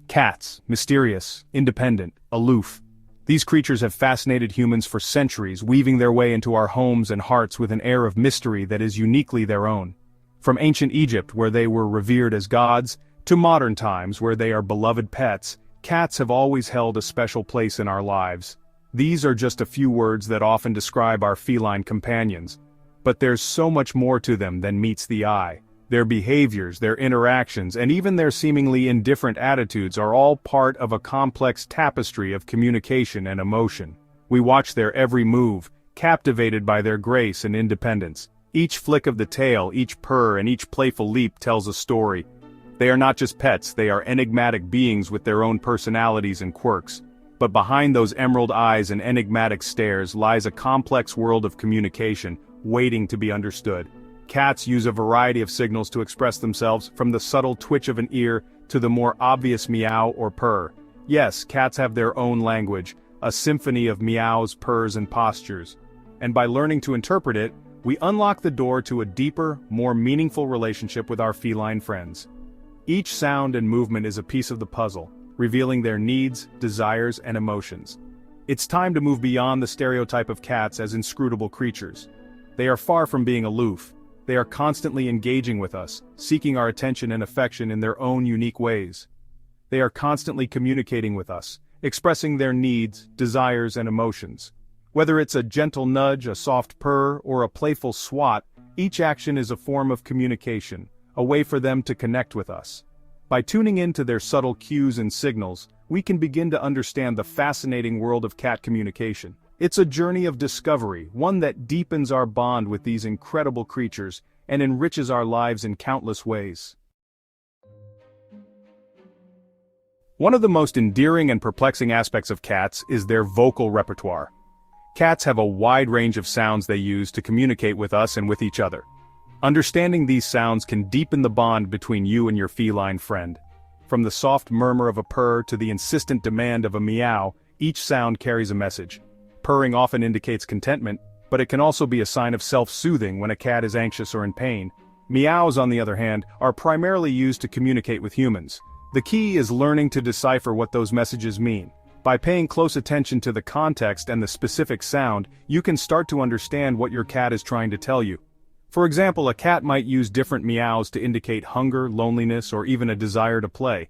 Cats, mysterious, independent, aloof. These creatures have fascinated humans for centuries, weaving their way into our homes and hearts with an air of mystery that is uniquely their own. From ancient Egypt, where they were revered as gods, to modern times where they are beloved pets, cats have always held a special place in our lives. These are just a few words that often describe our feline companions. But there's so much more to them than meets the eye. Their behaviors, their interactions, and even their seemingly indifferent attitudes are all part of a complex tapestry of communication and emotion. We watch their every move, captivated by their grace and independence. Each flick of the tail, each purr, and each playful leap tells a story. They are not just pets, they are enigmatic beings with their own personalities and quirks. But behind those emerald eyes and enigmatic stares lies a complex world of communication, waiting to be understood. Cats use a variety of signals to express themselves, from the subtle twitch of an ear to the more obvious meow or purr. Yes, cats have their own language, a symphony of meows, purrs, and postures. And by learning to interpret it, we unlock the door to a deeper, more meaningful relationship with our feline friends. Each sound and movement is a piece of the puzzle, revealing their needs, desires, and emotions. It's time to move beyond the stereotype of cats as inscrutable creatures. They are far from being aloof. They are constantly engaging with us, seeking our attention and affection in their own unique ways. They are constantly communicating with us, expressing their needs, desires, and emotions. Whether it's a gentle nudge, a soft purr, or a playful swat, each action is a form of communication, a way for them to connect with us. By tuning into their subtle cues and signals, we can begin to understand the fascinating world of cat communication. It's a journey of discovery, one that deepens our bond with these incredible creatures and enriches our lives in countless ways. One of the most endearing and perplexing aspects of cats is their vocal repertoire. Cats have a wide range of sounds they use to communicate with us and with each other. Understanding these sounds can deepen the bond between you and your feline friend. From the soft murmur of a purr to the insistent demand of a meow, each sound carries a message. Purring often indicates contentment, but it can also be a sign of self-soothing when a cat is anxious or in pain. Meows, on the other hand, are primarily used to communicate with humans. The key is learning to decipher what those messages mean. By paying close attention to the context and the specific sound, you can start to understand what your cat is trying to tell you. For example, a cat might use different meows to indicate hunger, loneliness, or even a desire to play.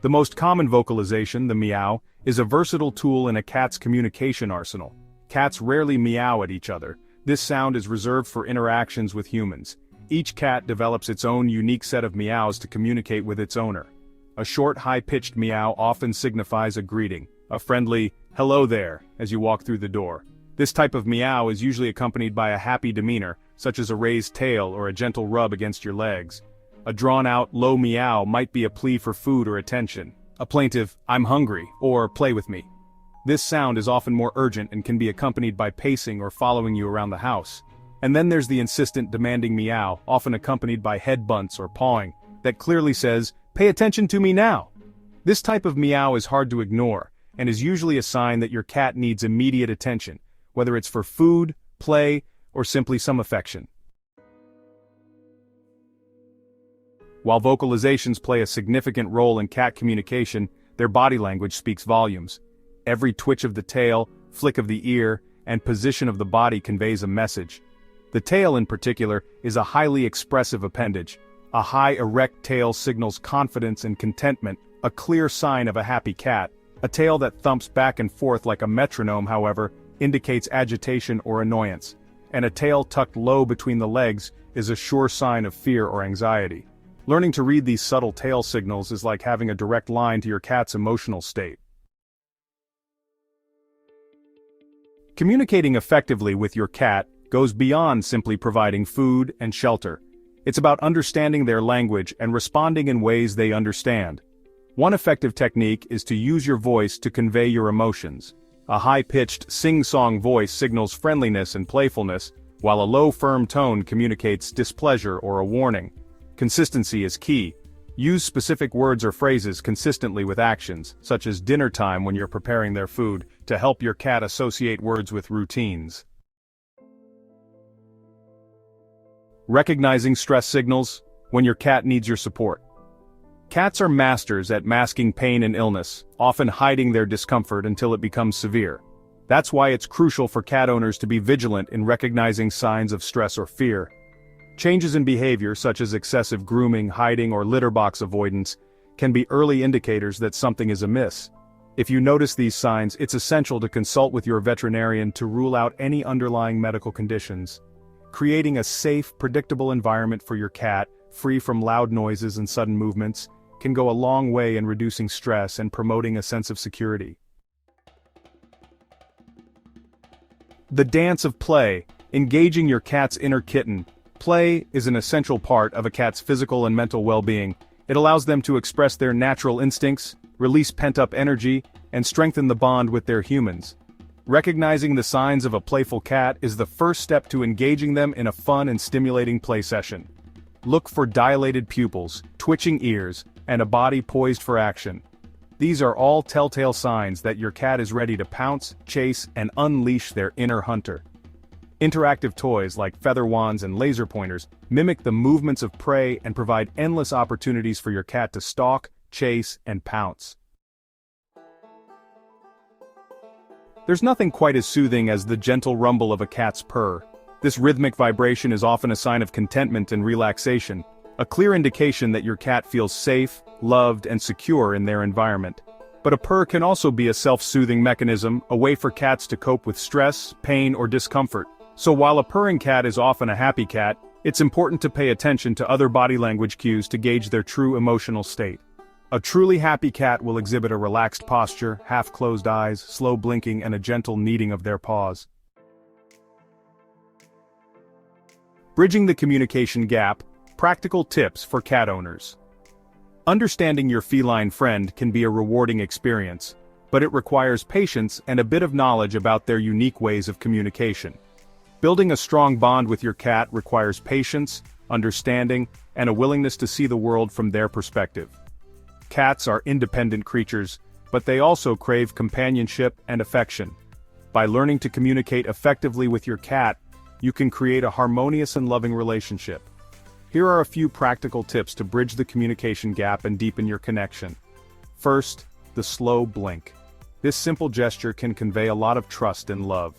The most common vocalization, the meow, is a versatile tool in a cat's communication arsenal. Cats rarely meow at each other. This sound is reserved for interactions with humans. Each cat develops its own unique set of meows to communicate with its owner. A short, high-pitched meow often signifies a greeting, a friendly, "hello there," as you walk through the door. This type of meow is usually accompanied by a happy demeanor, such as a raised tail or a gentle rub against your legs. A drawn-out, low meow might be a plea for food or attention. A plaintive, "I'm hungry," or "play with me." This sound is often more urgent and can be accompanied by pacing or following you around the house. And then there's the insistent, demanding meow, often accompanied by head bunts or pawing, that clearly says, "Pay attention to me now." This type of meow is hard to ignore, and is usually a sign that your cat needs immediate attention, whether it's for food, play, or simply some affection. While vocalizations play a significant role in cat communication, their body language speaks volumes. Every twitch of the tail, flick of the ear, and position of the body conveys a message. The tail in particular is a highly expressive appendage. A high erect tail signals confidence and contentment, a clear sign of a happy cat. A tail that thumps back and forth like a metronome, however, indicates agitation or annoyance. And a tail tucked low between the legs is a sure sign of fear or anxiety. Learning to read these subtle tail signals is like having a direct line to your cat's emotional state. Communicating effectively with your cat goes beyond simply providing food and shelter. It's about understanding their language and responding in ways they understand. One effective technique is to use your voice to convey your emotions. A high-pitched, sing-song voice signals friendliness and playfulness, while a low, firm tone communicates displeasure or a warning. Consistency is key. Use specific words or phrases consistently with actions, such as dinner time when you're preparing their food, to help your cat associate words with routines. Recognizing stress signals when your cat needs your support. Cats are masters at masking pain and illness, often hiding their discomfort until it becomes severe. That's why it's crucial for cat owners to be vigilant in recognizing signs of stress or fear. Changes in behavior such as excessive grooming, hiding, or litter box avoidance can be early indicators that something is amiss. If you notice these signs, it's essential to consult with your veterinarian to rule out any underlying medical conditions. Creating a safe, predictable environment for your cat, free from loud noises and sudden movements, can go a long way in reducing stress and promoting a sense of security. The dance of play, engaging your cat's inner kitten. Play is an essential part of a cat's physical and mental well-being. It allows them to express their natural instincts, release pent-up energy, and strengthen the bond with their humans. Recognizing the signs of a playful cat is the first step to engaging them in a fun and stimulating play session. Look for dilated pupils, twitching ears, and a body poised for action. These are all telltale signs that your cat is ready to pounce, chase, and unleash their inner hunter. Interactive toys like feather wands and laser pointers mimic the movements of prey and provide endless opportunities for your cat to stalk, chase, and pounce. There's nothing quite as soothing as the gentle rumble of a cat's purr. This rhythmic vibration is often a sign of contentment and relaxation, a clear indication that your cat feels safe, loved, and secure in their environment. But a purr can also be a self-soothing mechanism, a way for cats to cope with stress, pain, or discomfort. So while a purring cat is often a happy cat, it's important to pay attention to other body language cues to gauge their true emotional state. A truly happy cat will exhibit a relaxed posture, half-closed eyes, slow blinking, and a gentle kneading of their paws. Bridging the communication gap, practical tips for cat owners. Understanding your feline friend can be a rewarding experience, but it requires patience and a bit of knowledge about their unique ways of communication. Building a strong bond with your cat requires patience, understanding, and a willingness to see the world from their perspective. Cats are independent creatures, but they also crave companionship and affection. By learning to communicate effectively with your cat, you can create a harmonious and loving relationship. Here are a few practical tips to bridge the communication gap and deepen your connection. First, the slow blink. This simple gesture can convey a lot of trust and love.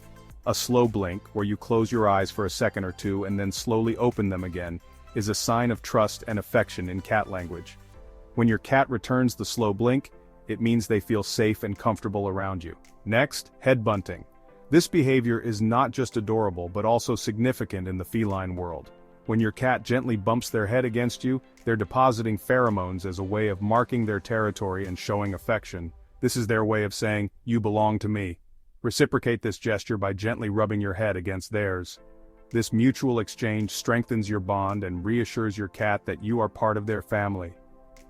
A slow blink, where you close your eyes for a second or two and then slowly open them again, is a sign of trust and affection in cat language. When your cat returns the slow blink, it means they feel safe and comfortable around you. Next, head bunting. This behavior is not just adorable but also significant in the feline world. When your cat gently bumps their head against you, they're depositing pheromones as a way of marking their territory and showing affection. This is their way of saying, "You belong to me." Reciprocate this gesture by gently rubbing your head against theirs. This mutual exchange strengthens your bond and reassures your cat that you are part of their family.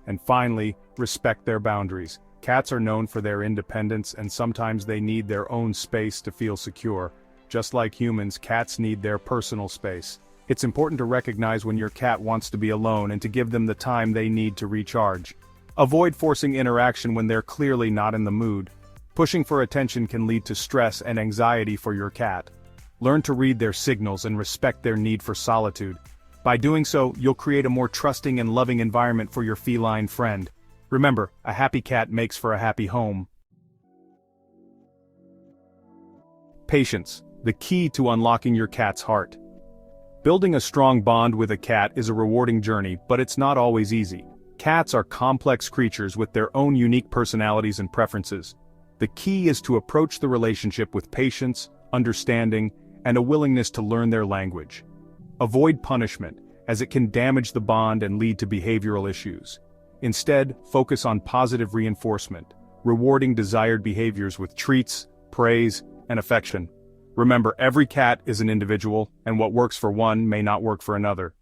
And finally, respect their boundaries. Cats are known for their independence, and sometimes they need their own space to feel secure. Just like humans, cats need their personal space. It's important to recognize when your cat wants to be alone and to give them the time they need to recharge. Avoid forcing interaction when they're clearly not in the mood. Pushing for attention can lead to stress and anxiety for your cat. Learn to read their signals and respect their need for solitude. By doing so, you'll create a more trusting and loving environment for your feline friend. Remember, a happy cat makes for a happy home. Patience, the key to unlocking your cat's heart. Building a strong bond with a cat is a rewarding journey, but it's not always easy. Cats are complex creatures with their own unique personalities and preferences. The key is to approach the relationship with patience, understanding, and a willingness to learn their language. Avoid punishment, as it can damage the bond and lead to behavioral issues. Instead, focus on positive reinforcement, rewarding desired behaviors with treats, praise, and affection. Remember, every cat is an individual, and what works for one may not work for another.